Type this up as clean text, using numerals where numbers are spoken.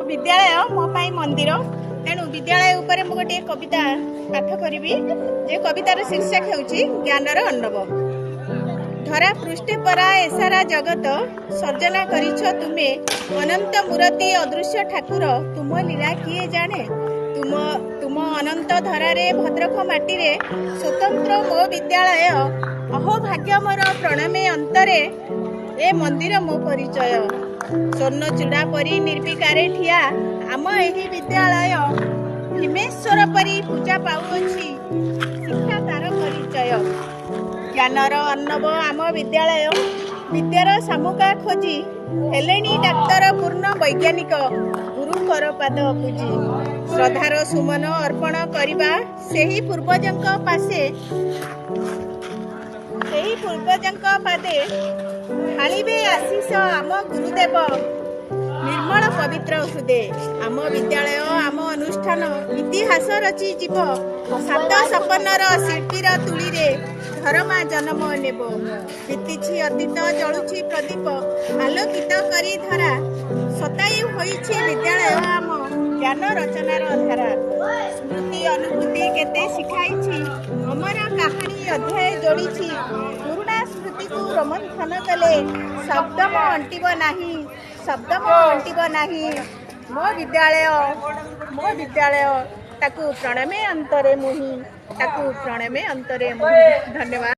विद्यालय मो पाई मंदिर तेणु विद्यालय उपरे मु गोटे कविता पाठ करी जे कवितार शीर्षक होउची ज्ञानर अर्णव। धरा पृष्ठे परा एसारा जगत सर्जना करिछ तुमे अनंत मूर्ति अदृश्य ठाकुर तुम लीला किए जाने तुम अनंत धरारे भद्रक माटी स्वतंत्र मो विद्यालय अहो भाग्य मोर प्रणामे अंतरे ए मंदिर मो परिचय स्वर्ण चूड़ा परी निर्विकारे ठिया आम एही विद्यालय भीमेश्वर परी पूजा पाउछि शिक्षा तार परिचय ज्ञानर अर्णव आम विद्यालय विद्यार सामुका खोजी हेलेनी डाक्तर पूर्ण वैज्ञानिक गुरुकर पाद पूजी श्रद्धार सुमन अर्पण करवा सेही पूर्वजंक पादे ढालिबे आशीष आम गुरुदेव निर्मल पवित्र हृदय आम विद्यालय आम अनुष्ठान इतिहास रची जीव सात सपनर शिल्पीर तुली रे धर्मा जन्म नेब बीतीछि अतीत जलुछि प्रदीप आलोकित करी धरा सताई होइछि विद्यालय आम ज्ञान रचनार धारा स्मृति अनुभूति केते शिखाइछि अमर कहानी अध्याय जोड़िछि पुरुणा स्मृति को रोमंथन कले शब्दम अंटिब नाही मो विद्यालय ताकू प्रणमे अंतरे मुहि धन्यवाद।